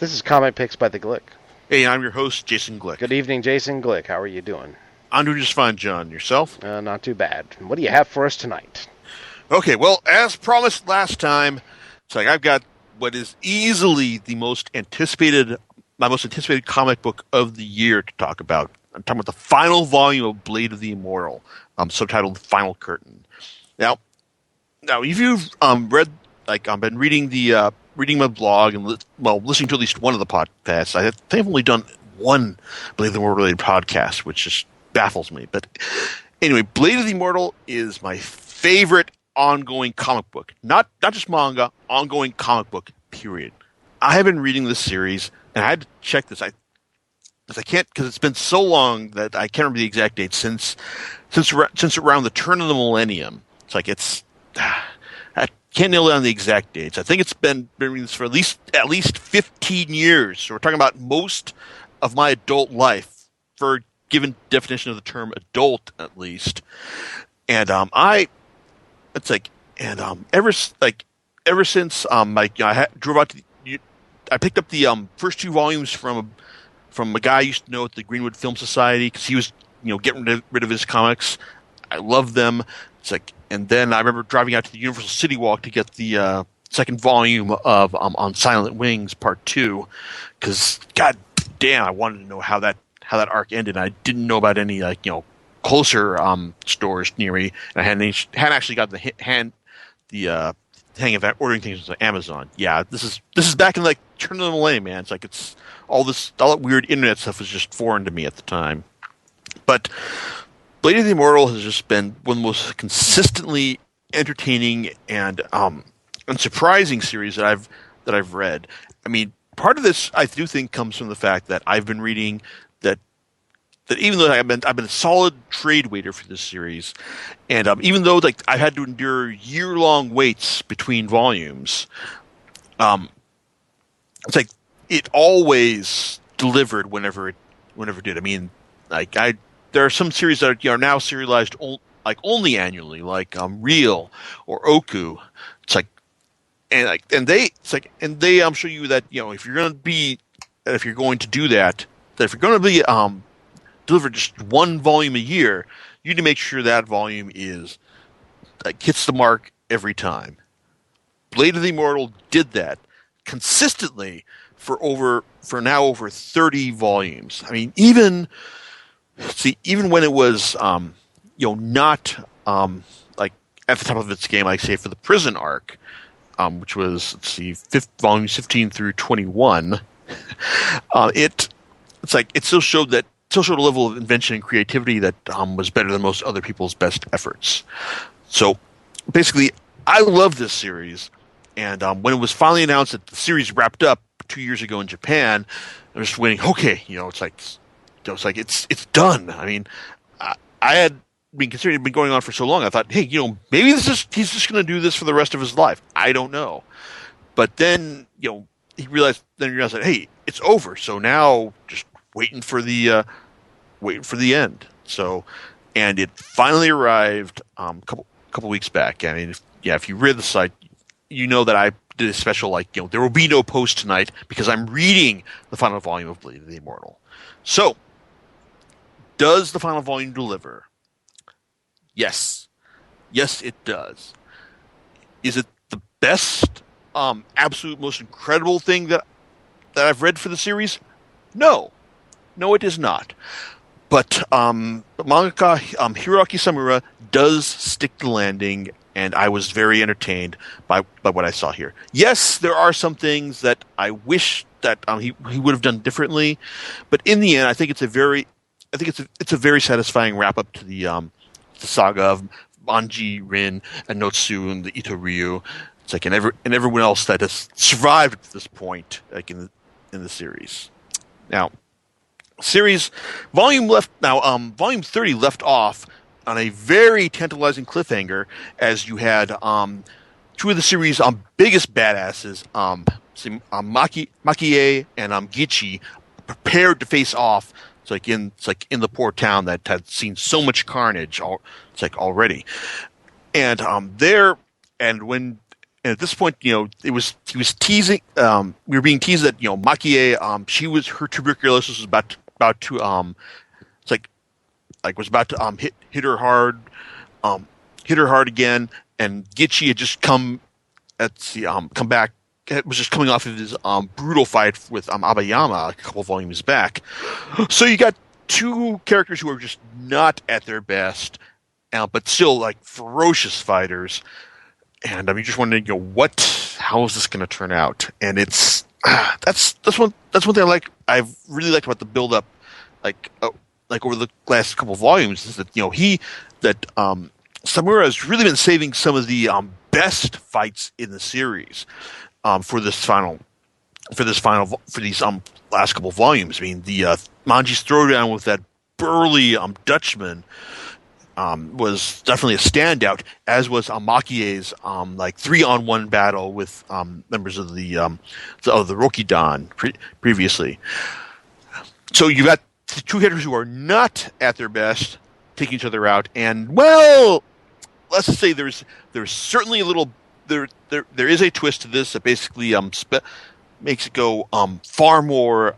This is Comic Picks by the Glick. Hey, I'm your host, Jason Glick. Good evening, Jason Glick. How are you doing? I'm doing just fine, John. Yourself? Not too bad. What do you have for us tonight? Okay, well, as promised last time, it's like I've got what is easily my most anticipated comic book of the year to talk about. I'm talking about the final volume of Blade of the Immortal, subtitled "Final Curtain." Now, if you've read, been reading my blog and listening to at least one of the podcasts, I think I've only done one Blade of the Immortal related podcast, which just baffles me. But anyway, Blade of the Immortal is my favorite ongoing comic book, not just manga, ongoing comic book. Period. I have been reading this series, and I had to check this. I can't, because it's been so long that I can't remember the exact date since around the turn of the millennium. It's like I can't nail down the exact dates. I think it's been reading this for at least 15 years. So we're talking about most of my adult life, for a given definition of the term adult, at least. And ever since I drove out to, I picked up the first two volumes from a guy I used to know at the Greenwood Film Society, because he was getting rid of his comics. I love them. And then I remember driving out to the Universal City Walk to get the second volume of On Silent Wings Part 2, because god damn, I wanted to know how that arc ended. I didn't know about any closer stores near me, and I hadn't actually got the hang of that ordering things on Amazon. Yeah, this is back in turn of the millennium, man. It's all that weird internet stuff was just foreign to me at the time. But Blade of the Immortal has just been one of the most consistently entertaining and surprising series that I've read. I mean, part of this I do think comes from the fact that I've been reading that even though I've been a solid trade waiter for this series, and even though I've had to endure year-long waits between volumes, it's like it always delivered whenever it did. I mean, there are some series that are now serialized only annually, like Real or Oku. And they show you that if you're going to do that, if you're going to be deliver just one volume a year, you need to make sure that volume is hits the mark every time. Blade of the Immortal did that consistently for now over 30 volumes. I mean, even when it was not at the top of its game, say for the prison arc, which was volumes 15 through 21, it still showed a level of invention and creativity that was better than most other people's best efforts. So basically, I love this series, and when it was finally announced that the series wrapped up 2 years ago in Japan, I was just waiting. Okay, it's done. I mean, I had been considering it had been going on for so long. I thought, hey, maybe he's just going to do this for the rest of his life. I don't know. But then, he realized that, hey, it's over. So now just waiting for the end. So, and it finally arrived a couple weeks back. I mean, if you read the site, you know that I did a special there will be no post tonight because I'm reading the final volume of Blade of the Immortal. So, does the final volume deliver? Yes. Yes, it does. Is it the best, absolute most incredible thing that I've read for the series? No. No, it is not. But mangaka Hiroaki Samura does stick to the landing, and I was very entertained by what I saw here. Yes, there are some things that I wish that he would have done differently, but in the end, I think it's a very satisfying wrap up to the saga of Manji, Rin, and Notsu, and the Ito Ryu. It's and everyone else that has survived at this point, in the series. Now, volume 30 left off on a very tantalizing cliffhanger, as you had two of the series' biggest badasses, Makie and Gichi, prepared to face off. It's like in the poor town that had seen so much carnage already, and when And at this point, he was teasing. We were being teased that Makie, her tuberculosis was about to it's was about to hit her hard, hit her hard again. And Gitchi had just come back. Was just coming off of his brutal fight with Abayama a couple volumes back. So you got two characters who are just not at their best, but still like ferocious fighters. And I'm just wondering, how is this going to turn out? And it's that's one thing I've really liked about the build up, like over the last couple of volumes, is that Samura has really been saving some of the best fights in the series for these last couple of volumes. I mean, the Manji's throwdown with that burly Dutchman was definitely a standout, as was Makie's 3-on-1 battle with members of the Rokidan previously. So you got the two hitters who are not at their best taking each other out, and let's just say there's certainly a little there is a twist to this that basically makes it go far more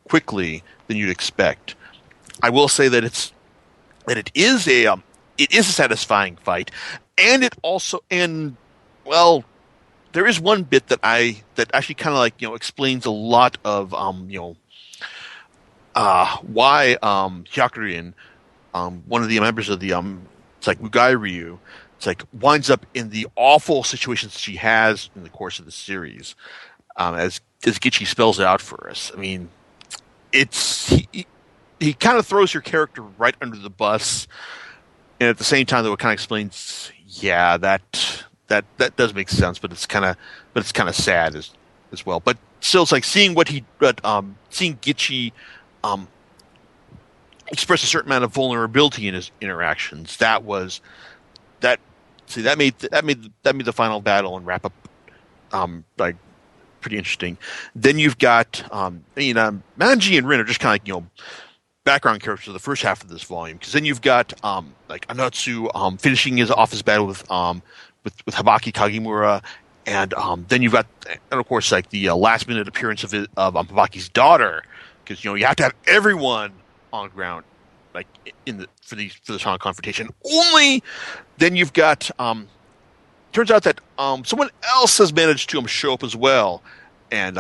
quickly than you'd expect. I will say that it is a satisfying fight, and there is one bit that actually kind of explains a lot of why Hyakurin, one of the members of the Mugai Ryu, winds up in the awful situations she has in the course of the series, as Gitchi spells it out for us. I mean, he kind of throws her character right under the bus, and at the same time, though, it kind of explains, that does make sense, but it's kind of sad as well. But still, it's like seeing seeing Gitchi express a certain amount of vulnerability in his interactions. That made the final battle and wrap up pretty interesting. Then you've got Manji and Rin are just kind of background characters of the first half of this volume, because then you've got Anotsu finishing his office battle with Habaki Kagimura, and then you've got, and of course, the last minute appearance of Habaki's daughter, because you have to have everyone on the ground for this final confrontation. Only then you've got turns out that someone else has managed to show up as well, and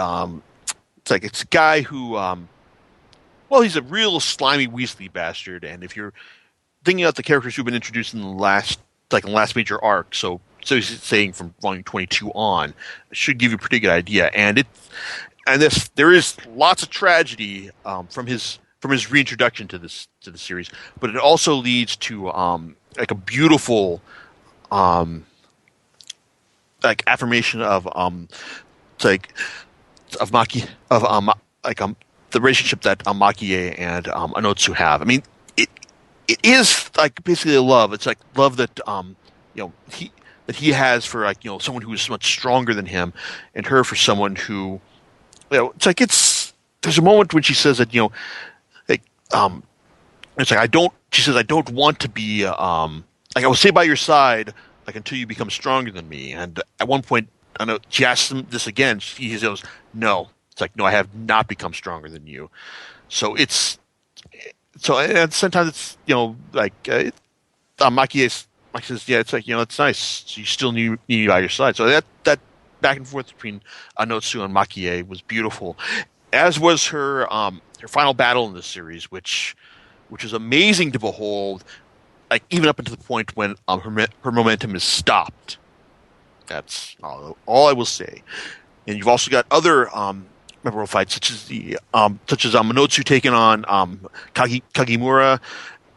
it's a guy who he's a real slimy Weasley bastard. And if you're thinking about the characters who've been introduced in the last major arc, so he's saying from volume 22 on, it should give you a pretty good idea. And there is lots of tragedy from his reintroduction to the series, but it also leads to a beautiful affirmation of the relationship that Makie and Anotsu have. I mean, it is basically a love. It's love that he has for someone who is much stronger than him, and her for someone who there's a moment when she says that she says, I don't want to be I will stay by your side until you become stronger than me. And at one point, I know she asks him this again. He goes, no. It's no, I have not become stronger than you. So and sometimes it's Maki says, yeah, it's it's nice. You still need me by your side. So that back and forth between Anotsu and Makie was beautiful, as was her final battle in this series, which is amazing to behold. Even up until the point when her momentum is stopped. That's all I will say. And you've also got other memorable fights, such as Manotsu taking on Kagimura,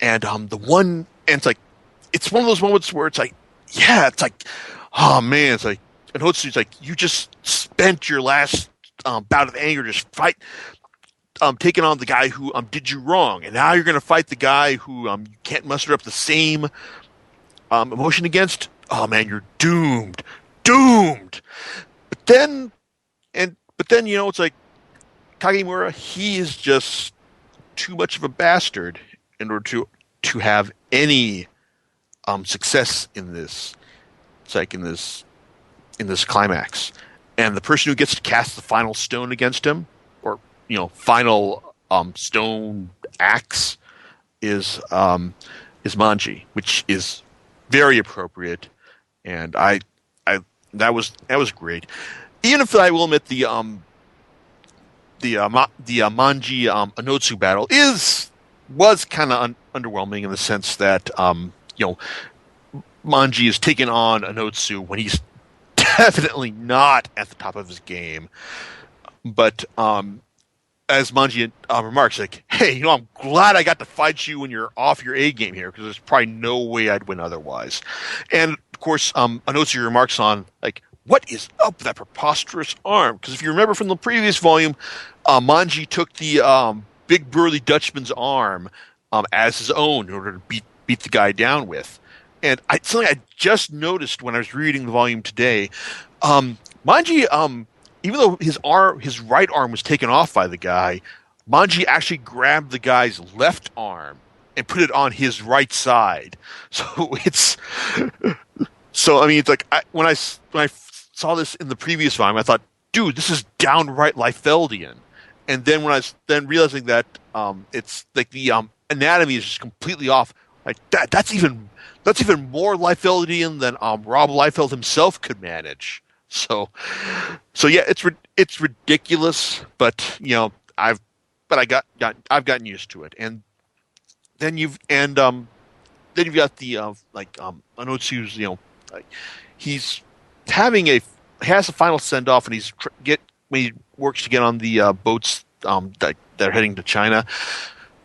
and the one, and it's one of those moments where oh man, Manotsu's you just spent your last bout of anger just taking on the guy who did you wrong, and now you're going to fight the guy who you can't muster up the same emotion against. Oh man, you're doomed. But then it's Kagimura, he is just too much of a bastard in order to have any success in this. It's climax, and the person who gets to cast the final stone against him, or final stone axe, is Manji, which is very appropriate, and I that was great. Even if I will admit the Manji Anotsu battle was kind of underwhelming in the sense that Manji is taking on Anotsu when he's definitely not at the top of his game. But as Manji remarks, like, hey, I'm glad I got to fight you when you're off your A game here, because there's probably no way I'd win otherwise. And of course, Anotsu remarks on, like, what is up with that preposterous arm? Because if you remember from the previous volume, Manji took the big burly Dutchman's arm as his own in order to beat the guy down with. And something I just noticed when I was reading the volume today, Manji, even though his right arm was taken off by the guy, Manji actually grabbed the guy's left arm and put it on his right side. So it's like when I saw this in the previous volume, I thought, dude, this is downright Liefeldian. And then when I was realizing that it's like the anatomy is just completely off, like that's even more Liefeldian than Rob Liefeld himself could manage. So yeah, it's ridiculous, but I've gotten used to it. And then you've got the Anotsu's, like, he's has a final send off, and when he works to get on the boats that are heading to China.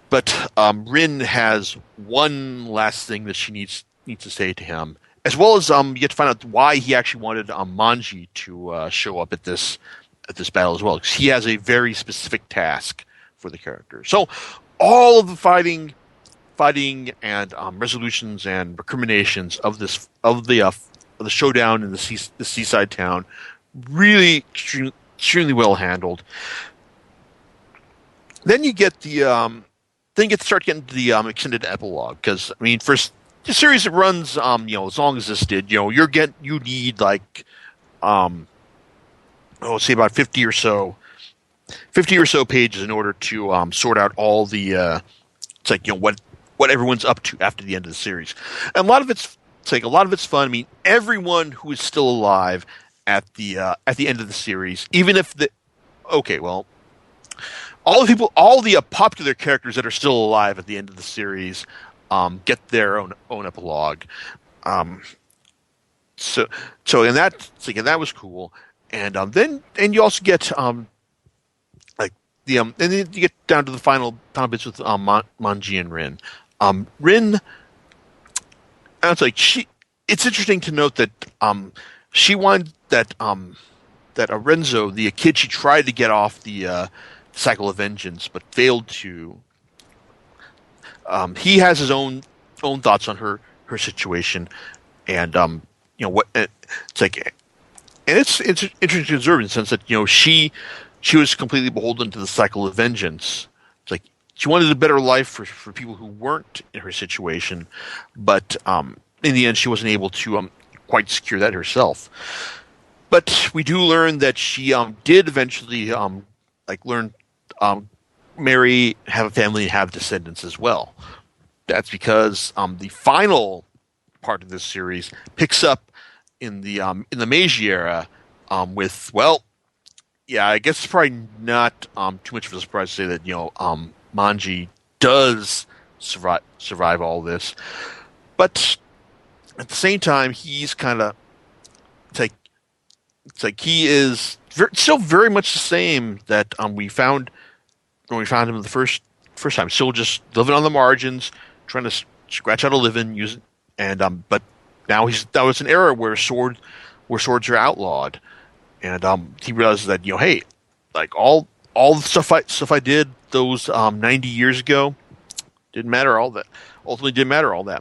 But Rin has one last thing that she needs to say to him, as well as you get to find out why he actually wanted Manji to show up at this battle as well, because he has a very specific task for the character. So all of the fighting and resolutions and recriminations of the showdown in the seaside town, really extremely well handled. Then you get start getting to the extended epilogue, because first the series that runs as long as this did, you need like say about 50 or so pages in order to sort out all the it's like what everyone's up to after the end of the series. And a lot of it's fun. Everyone who is still alive at the end of the series, even if all the popular characters that are still alive at the end of the series get their own epilogue. So and that was cool. And then you also get and then you get down to the final bits with Manji and Rin. Rin, it's interesting to note that she wanted that Renzo, the kid she tried to get off the cycle of vengeance but failed to. He has his own thoughts on her situation, and it's interesting to observe in the sense that she was completely beholden to the cycle of vengeance. It's like she wanted a better life for people who weren't in her situation, but in the end she wasn't able to quite secure that herself. But we do learn that she did eventually learn marry, have a family, and have descendants as well. That's because the final part of this series picks up in the Meiji era with, well, yeah, I guess it's probably not too much of a surprise to say that Manji does survive all this, but at the same time he's kind of it's like he is still very much the same that we found when we found him the first time. Still just living on the margins, trying to scratch out a living, but now that was an era where swords are outlawed, and he realizes that hey, like all the stuff I did those 90 years ago didn't matter all that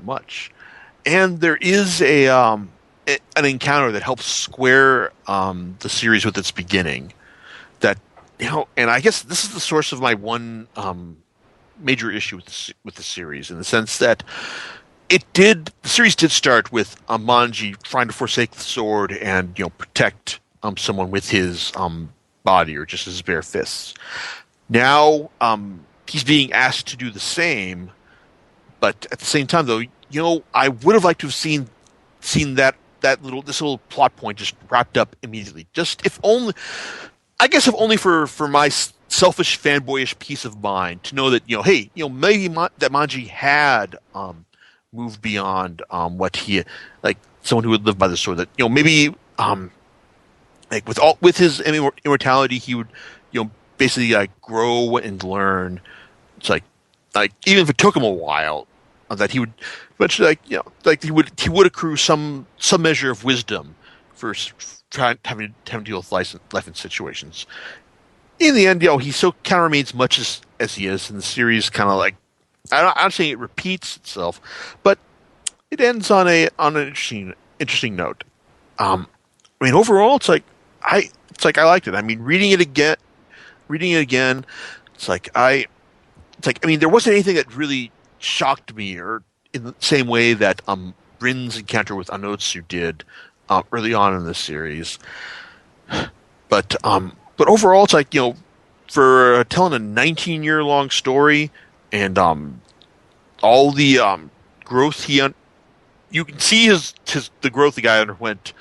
much. And there is an encounter that helps square the series with its beginning. That and I guess this is the source of my one major issue with the series, in the sense that The series did start with Manji trying to forsake the sword and protect someone with his body or just his bare fists. Now he's being asked to do the same, but at the same time, though, I would have liked to have seen this little plot point just wrapped up immediately. Just if only, I guess, if only for my selfish fanboyish peace of mind to know that hey, maybe that Manji had moved beyond what he like someone who would live by the sword. That maybe like with his immortality, he would basically grow and learn. It's like even if it took him a while, that he would eventually he would accrue some measure of wisdom for having to deal with life in situations. In the end, he still kind of remains much as he is in the series. Kind of like I'm not saying it repeats itself, but it ends on an interesting note. I mean, overall, it's like I liked it. I mean, reading it again, I mean, there wasn't anything that really shocked me, or in the same way that Rin's encounter with Anotsu did early on in the series. But overall, it's like for telling a 19-year-long story and all the growth you can see the growth the guy underwent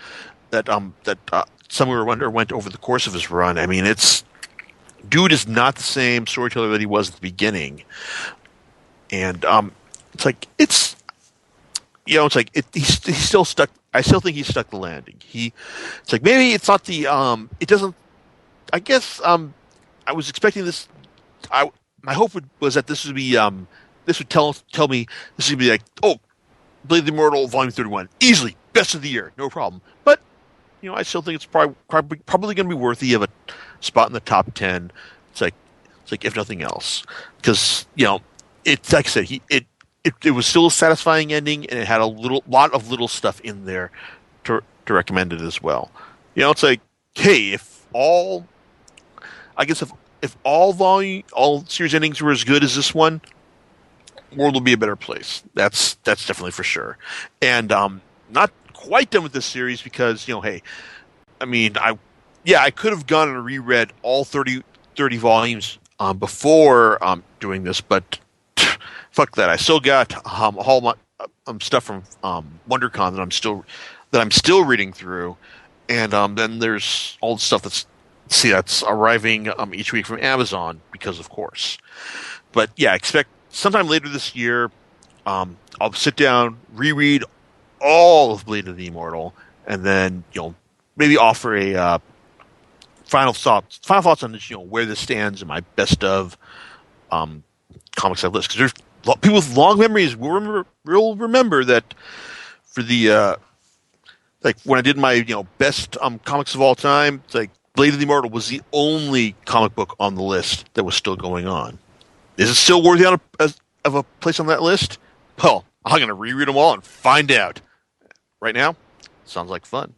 that Summer underwent over the course of his run. I mean, dude is not the same storyteller that he was at the beginning, and he's still stuck. I still think he's stuck the landing. It's like maybe it's not the it doesn't. I guess I was expecting this. My hope was that this would be this would tell me this would be like, oh, Blade of the Immortal Volume 31, easily best of the year, no problem. But I still think it's probably going to be worthy of a spot in the top 10. It's like if nothing else, because it's like I said, it was still a satisfying ending, and it had a lot of little stuff in there to recommend it as well. It's like, hey, if all series endings were as good as this one, world will be a better place. That's definitely for sure. And not quite done with this series because hey, I mean, I could have gone and reread all 30 volumes before doing this, but fuck that. I still got all my stuff from WonderCon that I'm still reading through, and then there's all the stuff that's arriving each week from Amazon because of course. But yeah, expect sometime later this year, I'll sit down, reread all of Blade of the Immortal, and then maybe offer a final thoughts on this, where this stands in my best of comics I've listed. Because there's people with long memories will remember that for the like when I did my best comics of all time, it's like Blade of the Immortal was the only comic book on the list that was still going on. Is it still worthy of a place on that list? Well, I'm going to reread them all and find out. Right now, sounds like fun.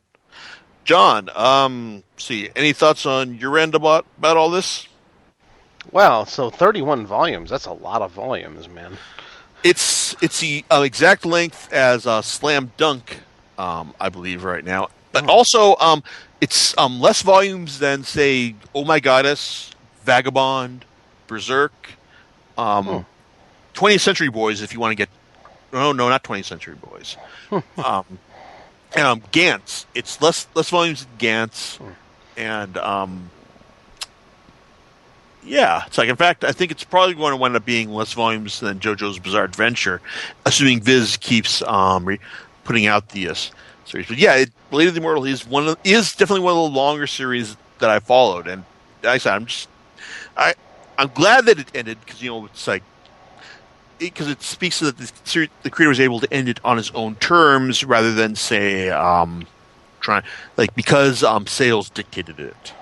John, see, any thoughts on your end about all this? Well, so 31 volumes, that's a lot of volumes, man. It's the exact length as Slam Dunk, I believe, right now. But also, it's less volumes than, say, Oh My Goddess, Vagabond, Berserk, 20th Century Boys, if you want to get... No, not 20th Century Boys. Gantz. It's less volumes than Gantz. And, yeah. It's like, in fact, I think it's probably going to wind up being less volumes than JoJo's Bizarre Adventure, assuming Viz keeps putting out the series. But yeah, Blade of the Immortal is definitely one of the longer series that I followed. And like I said, I'm glad that it ended because, it's like, because it speaks to that the creator was able to end it on his own terms rather than say because sales dictated it.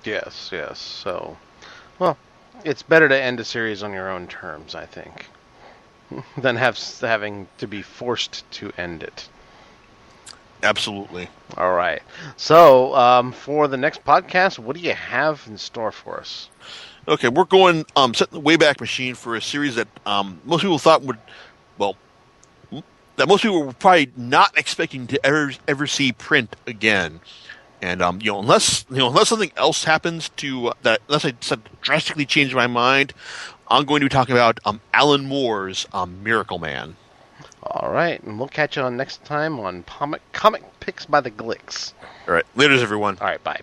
Yes. So, well, it's better to end a series on your own terms, I think, than having to be forced to end it. Absolutely. All right. So, for the next podcast, what do you have in store for us? Okay, we're going setting the Wayback Machine for a series that most people thought would, well, that most people were probably not expecting to ever see print again. And unless something else happens to that, unless I drastically change my mind, I'm going to be talking about Alan Moore's Miracle Man. All right, and we'll catch you on next time on Comic Picks by the Glicks. All right, later, everyone. All right, bye.